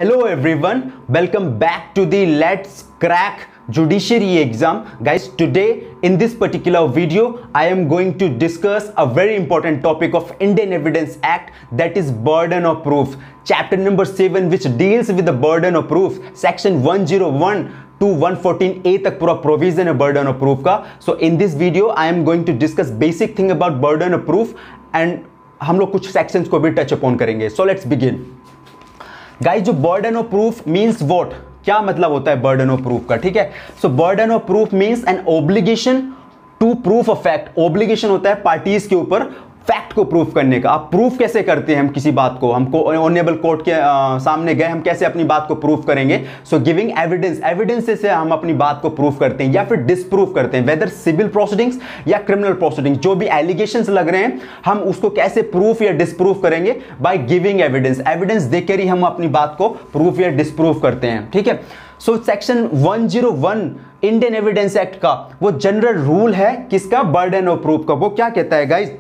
Hello everyone, welcome back to the Let's Crack Judiciary exam. Guys, today in this particular video, I am going to discuss a very important topic of Indian Evidence Act, that is burden of proof. Chapter number 7 which deals with the burden of proof. Section 101 to 114A तक पूरा provision है burden of proof का. So in this video, I am going to discuss basic thing about burden of proof and हम लोग कुछ sections को भी touch upon करेंगे. So let's begin. गाइस, जो burden of proof means what, क्या मतलब होता है बर्डन ऑफ प्रूफ का, ठीक है. So burden of proof means an obligation to proof a fact. Obligation होता है पार्टीज के ऊपर फैक्ट को प्रूफ करने का. आप प्रूफ कैसे करते हैं हम किसी बात को, हमको ऑनरेबल कोर्ट के सामने गए, हम कैसे अपनी बात को प्रूफ करेंगे. सो गिविंग एविडेंस, एविडेंस से हम अपनी बात को प्रूफ करते हैं या फिर डिसप्रूफ करते हैं, वेदर सिविल प्रोसीडिंग्स या क्रिमिनल प्रोसीडिंग्स. जो भी एलिगेशंस लग रहे हैं हम उसको कैसे प्रूफ या डिसप्रूफ करेंगे, बाय गिविंग एविडेंस. एविडेंस देकर ही हम अपनी बात को प्रूफ या डिसप्रूफ करते हैं, ठीक है. So section 101 Indian evidence act का वो जनरल रूल है किसका, बर्डन ऑफ प्रूफ का. वो क्या कहता है guys,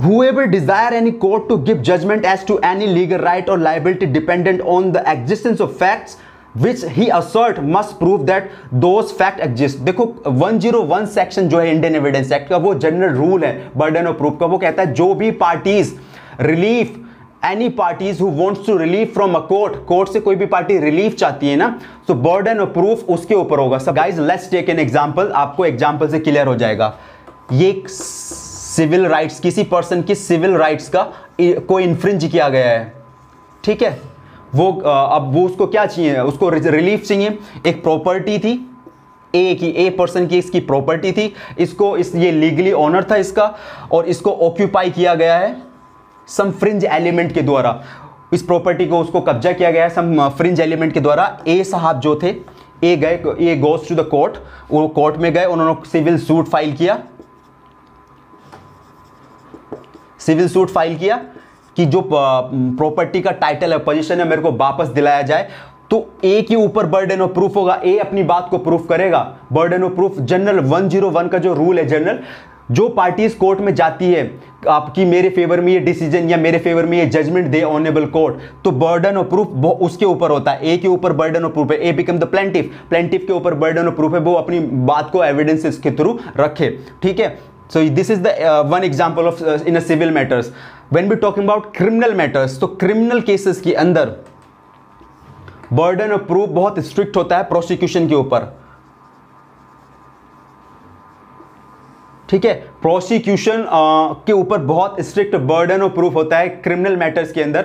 whoever desire any court to give judgment as to any legal right or liability dependent on the existence of facts which he assert must prove that those fact exist. देखो 101 section जो है Indian evidence act का वो general rule है burden of proof का. वो कहता है जो भी parties relief, any parties who wants to relief from a court से कोई भी पार्टी रिलीफ चाहती है ना, तो बर्डन ऑफ प्रूफ उसके ऊपर होगा. सब guys let's take an example, आपको एग्जांपल से क्लियर हो जाएगा. ये सिविल राइट्स, किसी पर्सन की सिविल राइट्स का कोई इन्फ्रिंज किया गया है, ठीक है. वो अब वो उसको क्या चाहिए, उसको रिलीफ चाहिए. एक प्रॉपर्टी थी ए पर्सन की, इसकी प्रॉपर्टी थी, इसको ये लीगली ऑनर था इसका, और इसको ऑक्यूपाई किया गया है सम फ्रिंज एलिमेंट के द्वारा. इस प्रॉपर्टी को उसको कब्जा किया गया है सम फ्रिंज एलिमेंट के द्वारा. ए साहब जो थे, A goes to the court, वो कोर्ट में गए, उन्होंने सिविल सूट फाइल किया कि जो प्रॉपर्टी का टाइटल है, पोजीशन है, मेरे को वापस दिलाया जाए. तो ए के ऊपर बर्डन ऑफ प्रूफ होगा, ए अपनी बात को प्रूफ करेगा. बर्डन ऑफ प्रूफ जनरल 101 का जो रूल है जनरल, जो पार्टीज कोर्ट में जाती है आपकी मेरे फेवर में ये डिसीजन या मेरे फेवर में ये जजमेंट दे ऑनरेबल कोर्ट, तो बर्डन ऑफ प्रूफ उसके ऊपर होता है. ए के ऊपर बर्डन ऑफ प्रूफ है, ए बिकम द प्लेंटिफ, प्लेंटिफ के ऊपर बर्डन ऑफ प्रूफ है, वो अपनी बात को एविडेंसेस के थ्रू रखे, ठीक है. So this is the one example of in a civil matters. When we talking about criminal matters, तो criminal cases के अंदर burden of proof बहुत strict होता है prosecution के ऊपर, ठीक है. प्रोसिक्यूशन के ऊपर बहुत स्ट्रिक्ट बर्डन ऑफ प्रूफ होता है क्रिमिनल मैटर्स के अंदर.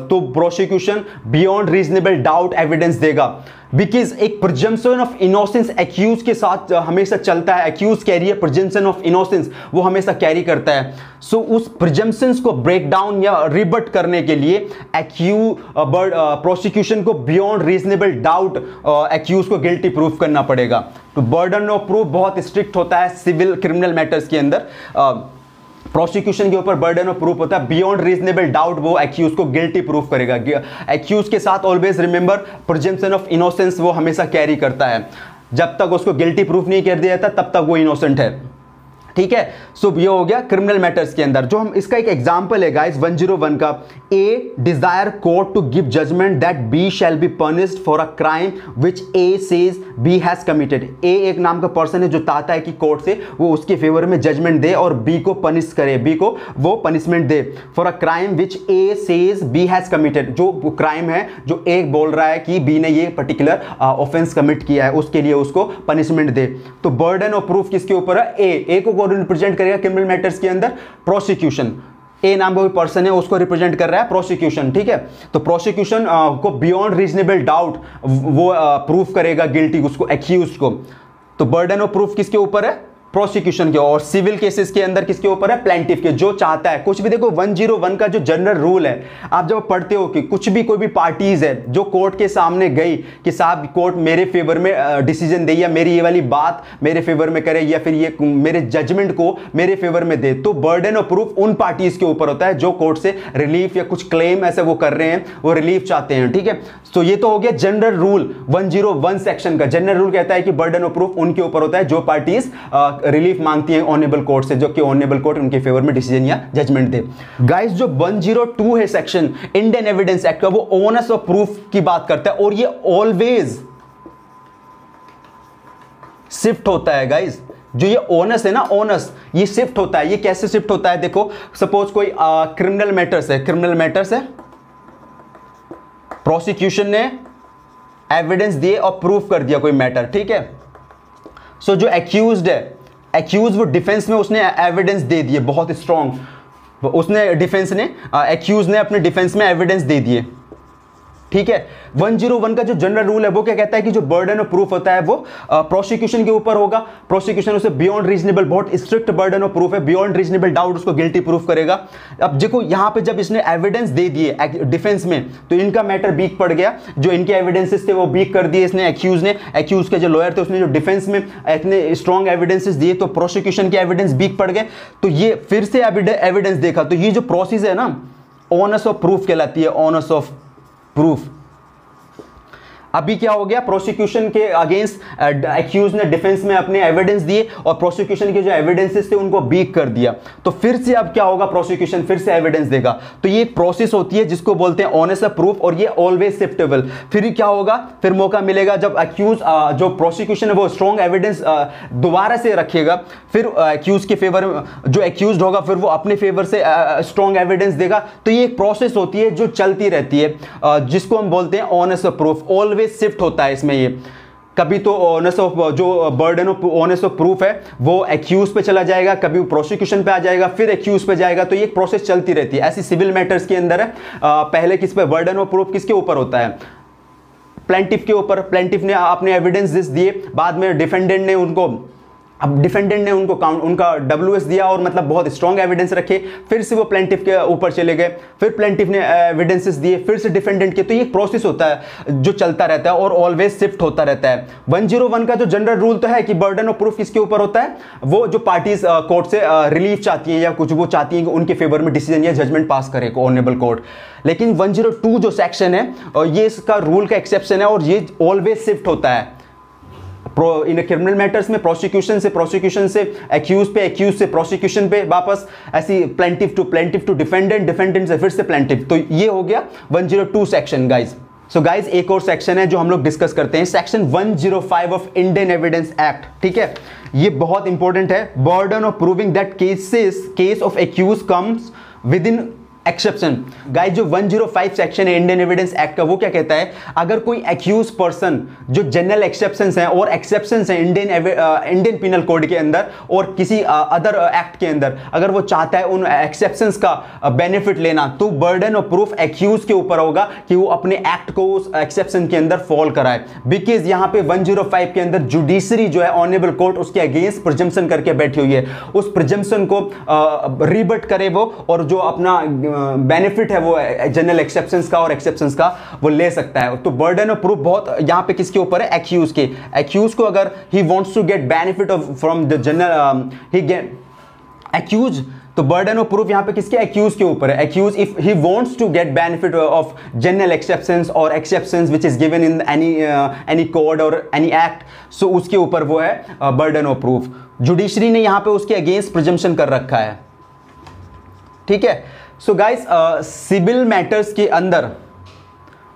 तो prosecution beyond reasonable doubt evidence देगा, बिकॉज एक प्रिजम्पशन ऑफ इनोसेंस एक्यूज के साथ हमेशा चलता है. एक्यूज कैरी है प्रिजम्पशन ऑफ इनोसेंस, वो हमेशा कैरी करता है. सो उस प्रिजम्पशंस को ब्रेक डाउन या रिबट करने के लिए प्रोसिक्यूशन को बियॉन्ड रीजनेबल डाउट एक्यूज को गिल्टी प्रूफ करना पड़ेगा. तो बर्डन ऑफ प्रूफ बहुत स्ट्रिक्ट होता है सिविल क्रिमिनल मैटर्स के अंदर. प्रोसिक्यूशन के ऊपर बर्डन ऑफ प्रूफ होता है बियॉन्ड रीजनेबल डाउट, वो एक्यूज को गिल्टी प्रूफ करेगा. एक्यूज के साथ always remember presumption of innocence वो हमेशा कैरी करता है. जब तक उसको गिल्टी प्रूफ नहीं कर दिया जाता तब तक वो इनोसेंट है, ठीक है. सो ये हो गया क्रिमिनल मैटर्स के अंदर. जो हम इसका एक एग्जांपल है गाइस 101 का, A desire court to give judgement that B shall be punished for a crime which A says B has committed. A एक नाम का पर्सन है जो चाहता है कि कोर्ट से वो उसके फेवर में जजमेंट दे और बी को पनिश करे, बी को वो पनिशमेंट दे for a crime which A says B has committed. जो क्राइम है जो ए बोल रहा है कि बी ने ये पर्टिकुलर ऑफेंस कमिट किया है, उसके लिए उसको पनिशमेंट दे. तो बर्डन ऑफ प्रूफ किसके ऊपर है, ए को रिप्रेजेंट करेगा क्रिमिनल मैटर्स के अंदर प्रोसिक्यूशन. ए नाम का कोई पर्सन है उसको रिप्रेजेंट कर रहा है प्रोसिक्यूशन, ठीक है. तो प्रोसिक्यूशन को बियॉन्ड रीजनेबल डाउट वो प्रूफ करेगा गिल्टी उसको, एक्यूज को. तो बर्डन ऑफ प्रूफ किसके ऊपर है, प्रोसिक्यूशन के. और सिविल केसेस के अंदर किसके ऊपर है, प्लेंटिफ के, जो चाहता है कुछ भी. देखो 101 का जो जनरल रूल है, आप जब पढ़ते हो कि कुछ भी कोई भी पार्टीज है जो कोर्ट के सामने गई कि साहब कोर्ट मेरे फेवर में डिसीजन दे या मेरी ये वाली बात मेरे फेवर में करे या फिर ये मेरे जजमेंट को मेरे फेवर में दे, तो बर्डन ऑफ प्रूफ उन पार्टीज के ऊपर होता है जो कोर्ट से रिलीफ या कुछ क्लेम ऐसे वो कर रहे हैं, वो रिलीफ चाहते हैं, ठीक है. तो ये तो हो गया जनरल रूल 101 सेक्शन का. जनरल रूल कहता है कि बर्डन ऑफ प्रूफ उनके ऊपर होता है जो पार्टीज रिलीफ मांगती है ऑनरेबल कोर्ट से, जो कि ऑनरेबल कोर्ट उनके फेवर में डिसीजन या जजमेंट दे। गाइस जो 102 है सेक्शन इंडियन एविडेंस एक्ट का, वो ओनस ऑफ प्रूफ की बात करता है और ये ऑलवेज शिफ्ट होता है गाइस। जो ये ओनस है ना, ओनस ये शिफ्ट होता है। ये कैसे शिफ्ट होता है? देखो सपोज कोई क्रिमिनल मैटर्स है, प्रोसिक्यूशन ने एविडेंस दिए और प्रूफ कर दिया कोई मैटर, ठीक है। सो जो एक्यूज्ड है, एक्यूज वो डिफेंस में उसने एविडेंस दे दिए बहुत स्ट्रॉन्ग, उसने डिफेंस ने एक्यूज ने अपने डिफेंस में एविडेंस दे दिए, ठीक है। 101 का जो जनरल रूल है वो क्या कहता है कि जो बर्डन ऑफ प्रूफ होता है वो प्रोसिक्यूशन के ऊपर होगा। प्रोसिक्यूशन उसे बियॉन्ड रीजनेबल, बहुत स्ट्रिक्ट बर्डन ऑफ प्रूफ है, बियॉन्ड रीजनेबल डाउट उसको गिल्टी प्रूफ करेगा। अब देखो यहां पे जब इसने एविडेंस दे दिए डिफेंस में, तो इनका मैटर वीक पड़ गया। जो इनके एविडेंसेस थे वो वीक कर दिए इसने, एक्यूज के जो लॉयर थे उसने जो डिफेंस में इतने स्ट्रॉन्ग एविडेंसेस दिए, तो प्रोसिक्यूशन के एविडेंस वीक पड़ गए। तो ये फिर से एविडेंस देखा, तो ये जो प्रोसेस है ना, ऑनस ऑफ प्रूफ कहलाती है, ऑनस ऑफ प्रूफ। अभी क्या हो गया, प्रोसिक्यूशन के अगेंस्ट एक्यूज ने डिफेंस में अपने एविडेंस दिए और प्रोसिक्यूशन के जो एविडेंसेस थे उनको वीक कर दिया। तो फिर से अब क्या होगा, प्रोसिक्यूशन फिर से एविडेंस देगा। तो ये एक प्रोसेस होती है जिसको बोलते हैं ऑनेस्ट ऑफ प्रूफ, और ये ऑलवेज शिफ्टेबल। फिर क्या होगा, फिर मौका मिलेगा जब एक्यूज जो प्रोसिक्यूशन है वो स्ट्रॉन्ग एविडेंस दोबारा से रखेगा, फिर एक्यूज के फेवर जो एक्यूज होगा फिर वो अपने फेवर से स्ट्रॉन्ग एविडेंस देगा। तो ये एक प्रोसेस होती है जो चलती रहती है, जिसको हम बोलते हैं honest of proof. Always shift होता है इसमें। ये कभी तो ऑनेस्ट ऑफ जो burden of honest of proof है वो एक्यूज पे चला जाएगा, कभी प्रोसिक्यूशन पे आ जाएगा, फिर एक्यूज पे जाएगा। तो ये एक प्रोसेस चलती रहती है। ऐसी सिविल मैटर्स के अंदर है, पहले किस पे बर्डन ऑफ प्रूफ किसके ऊपर होता है, प्लेंटिफ के ऊपर। प्लेंटिफ ने अपने एविडेंस दिए, बाद में डिफेंडेंट ने उनको उनका WS दिया और मतलब बहुत स्ट्रॉन्ग एविडेंस रखे, फिर से वो प्लेंटिफ के ऊपर चले गए, फिर प्लेंटिफ ने एविडेंसेस दिए, फिर से डिफेंडेंट के। तो ये एक प्रोसेस होता है जो चलता रहता है और ऑलवेज शिफ्ट होता रहता है। 101 का जो जनरल रूल तो है कि बर्डन ऑफ प्रूफ किसके ऊपर होता है, वो जो पार्टीज कोर्ट से रिलीफ चाहती हैं या कुछ वो चाहती हैं कि उनके फेवर में डिसीजन या जजमेंट पास करे ऑनरेबल कोर्ट। लेकिन 102 जो सेक्शन है ये इसका रूल का एक्सेप्शन है और ये ऑलवेज शिफ्ट होता है। इन क्रिमिनल मैटर्स में प्रोसिक्यूशन से एक्यूज पे, एक्यूज से प्रोसिक्यूशन पे वापस, ऐसी प्लेंटिफ टू डिफेंडेंट से फिर से प्लेंटिफ। तो ये हो गया 102 सेक्शन गाइज। सो गाइज एक और सेक्शन है जो हम लोग डिस्कस करते हैं, section 105 of Indian evidence act, ठीक है। ये बहुत इंपॉर्टेंट है। Burden of proving that case of accuse comes within exception. Guys जो 105 सेक्शन है इंडियन एविडेंस एक्ट का, वो क्या कहता है, अगर कोई एक्यूज पर्सन जो जनरल एक्सेप्शंस हैं और एक्सेप्शंस हैं इंडियन पिनल कोड के अंदर और किसी अदर एक्ट के अंदर, अगर वो चाहता है उन एक्सेप्शंस का बेनिफिट लेना, तो बर्डन ऑफ प्रूफ एक्यूज के ऊपर होगा कि वो अपने एक्ट को उस एक्सेप्शन के अंदर फॉल कराए। बिकॉज यहां पे 105 के अंदर जुडिशरी जो है ऑनरेबल कोर्ट उसके अगेंस्ट प्रिजम्पशन करके बैठी हुई है, उस प्रिजम्पशन को रिबट करे वो, और जो अपना बेनिफिट है वो जनरल एक्सेप्शंस का और एक्सेप्शंस का वो ले सकता है। तो बर्डन ऑफ प्रूफ बहुत यहां पे किसके ऊपर है, एक्यूज के। एक्यूज को अगर he wants to get benefit from the general he get accused, तो बर्डन ऑफ प्रूफ यहां पे किसके, एक्यूज के ऊपर है। Accused if he wants to get benefit of general exceptions और exceptions which is given in any code और any act, so उसके ऊपर वो है बर्डन ऑफ प्रूफ। जुडिशरी ने यहां पे उसके अगेंस्ट प्रिजम्पशन कर रखा है, ठीक है। सो गाइस सिविल मैटर्स के अंदर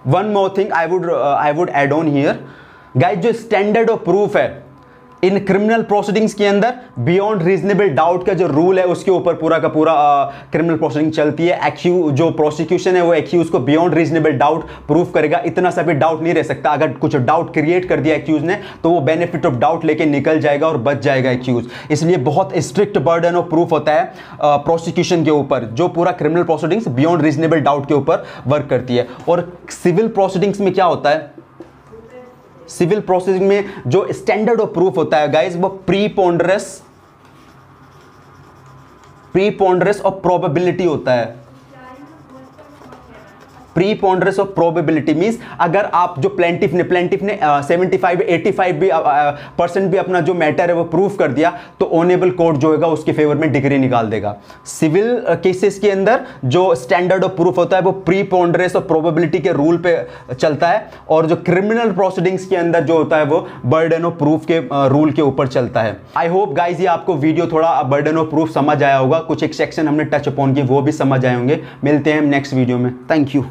one more thing I would add on here guys, जो स्टैंडर्ड ऑफ प्रूफ है इन क्रिमिनल प्रोसीडिंग्स के अंदर बियॉन्ड रीजनेबल डाउट का जो रूल है उसके ऊपर पूरा का पूरा क्रिमिनल प्रोसीडिंग चलती है। जो प्रोसिक्यूशन है वो एक्यूज को बियॉन्ड रीजनेबल डाउट प्रूफ करेगा, इतना सा भी डाउट नहीं रह सकता। अगर कुछ डाउट क्रिएट कर दिया एक्यूज ने तो वो बेनिफिट ऑफ डाउट लेके निकल जाएगा और बच जाएगा एक्यूज। इसलिए बहुत स्ट्रिक्ट बर्डन ऑफ प्रूफ होता है प्रोसिक्यूशन के ऊपर, जो पूरा criminal proceedings beyond reasonable doubt के ऊपर वर्क करती है। और सिविल प्रोसीडिंग्स में क्या होता है, सिविल प्रोसेसिंग में जो स्टैंडर्ड ऑफ प्रूफ होता है गाइस, वो प्रीपोंडरस और प्रोबेबिलिटी होता है। प्रीपोंडरेंस ऑफ प्रोबेबिलिटी मींस अगर आप जो प्लेंटिफ ने 75-85 भी परसेंट भी अपना जो मैटर है वो प्रूफ कर दिया तो ऑनेबल कोर्ट जो होगा उसके फेवर में डिग्री निकाल देगा। सिविल केसेस के अंदर जो स्टैंडर्ड ऑफ प्रूफ होता है वो प्रीपोंडरेंस ऑफ प्रोबेबिलिटी के रूल पे चलता है, और जो क्रिमिनल प्रोसीडिंग्स के अंदर जो होता है वो बर्डन ऑफ प्रूफ के रूल के ऊपर चलता है। आई होप गाइज ये आपको वीडियो थोड़ा बर्डन ऑफ प्रूफ समझ आया होगा, कुछ एक सेक्शन हमने टच अपॉन किए वो भी समझ आए होंगे। मिलते हैं नेक्स्ट वीडियो में, थैंक यू।